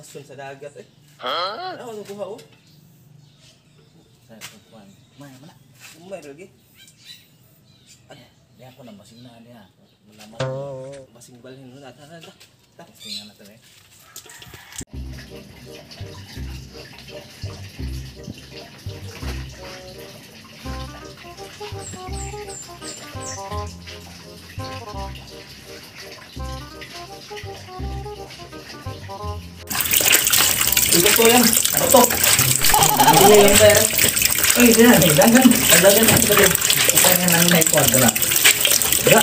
lason sa dagat eh. Ha? Ano ko kuha oh? Sa kuan. May mana? Umay lagi. Ay, di ako na basing na niya. Malaman. Basing balhin mo na. Ta. Tingnan natin eh. Ito to yan. Ano to? Ano yung pera? Ay, diyan. Dagan. Dagan na ito. Kaya nang naik kuan na. Ya.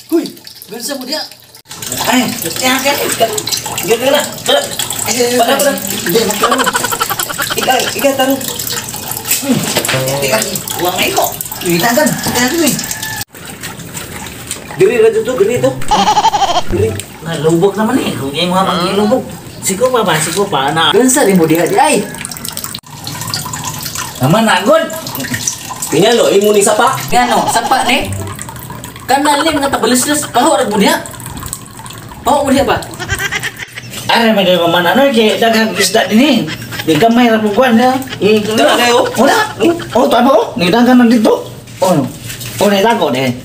Huy, gansa mo dia. Ay, ya kan. Gila na. Pada. Hindi magkano. Ika taruh. Tika, uang iko. Kita kan. Kita Diri ra dito, gani to. Diri. Nah, lubog naman eh. Kung yung mga pag-ilubog. Sigo pa na. Gansa rin mo diha di ay. Naman agod. Pinyalo imo ni sapa. Gano, sapa ni. Kanal ni mga tabalis-lis. Paho rag mo diha. Paho mo diha ba? Are may kayo mamana kay daghang isda din eh. Di gamay ra mo kuan na. Dala kayo. Wala. Oh, tama ko. Ni daghang nandito. Oh, no. Oh, ni dago de.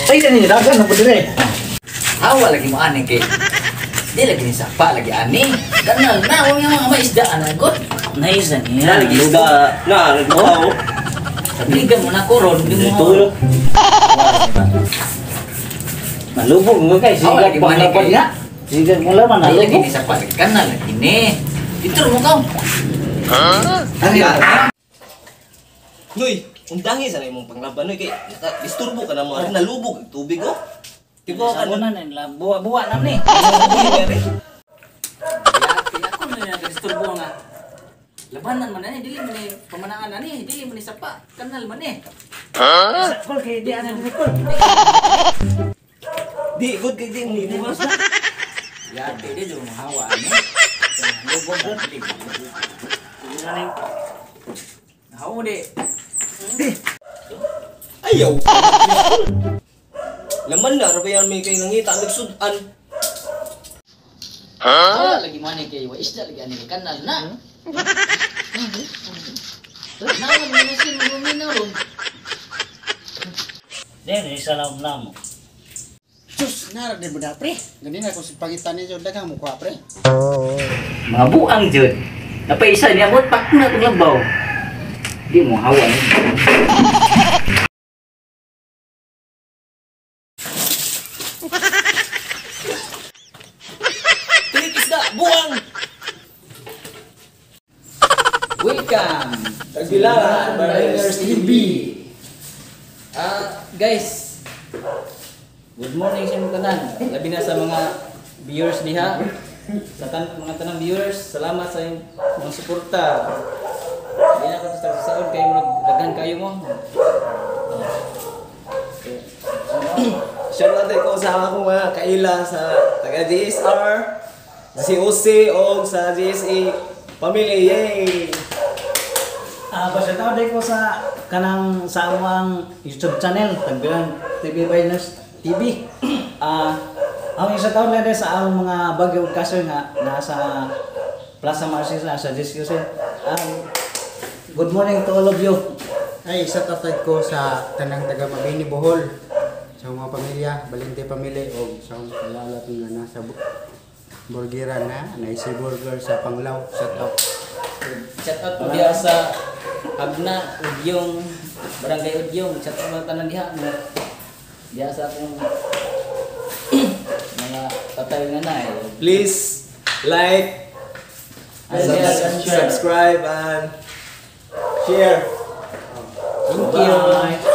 Ay, ni daghang na pudire. Awa lagi mo ani kay. Di lagi ni sapa lagi ani. Kanal na wala yung mga maisda anagod. Nice na niya. Lagi isda. Na, nagbuhaw. Ligan mo na ko ron, di mo Tulog. malubog mo kay sigad mo na pud ya. Sigad mo laman na lagi ni sa palit kanal lagi ni. Dito mo ka. Ari. Noy, undangi sa imong panglaban noy kay disturbo ka na mo ari nalubog ang tubig oh. Tigo ka Ano na. na nila buwa na ni. Ako na disturbo nga. Labanan man na dili man ni pamanangan na ni, dili man ni sapa, kanal man ni. Ha? Kol kay di ana ni kol. Di good kay di mo mas. Ya, dia juga hawa ni. Lubog na di. Ini hawa de. Ayaw. Laman na rabayan may kay ngita nagsudan. Wala lagi mana kay wa isda lagi ani kanal na. Naman minusin mo minum. Dere salam namo. Cus, nara din budak pre. Gani na kung pagitan niyo dagang mukha pre. Mga buang jud. Napaisa niya mo pak na tong labaw. Di mo hawa ni. Tirik isda buang. Welcome Tagbilangan Bangers TV. Guys, good morning sa mga tanan. Labi na sa mga viewers diha. Sa mga tanang viewers, salamat sa inyong suporta. Hindi na ko sa saon kayo nagdagan kayo mo. Shout out ko sa akong mga kaila sa taga GSR, si Ose o sa GSE family. Yay! Basta tao ko sa kanang sa among YouTube channel, Tagbilan TV Bangers TV. Ang isa taon lang sa ang mga bagyo kaso nga nasa Plaza Marcisa sa discussion. Good morning to all of you. Ay, isa tatag ko sa tanang taga Mabini Bohol. Sa mga pamilya, Balinte family o sa mga kalalat nga nasa burgeran na, naisi burger sa Panglao, sa top. Shout out po diha sa Agna, Udyong, Barangay Udyong. Shout out mga tanan diha. Diha sa akong mga tatay nga na eh. Please like, subscribe and share. Thank you.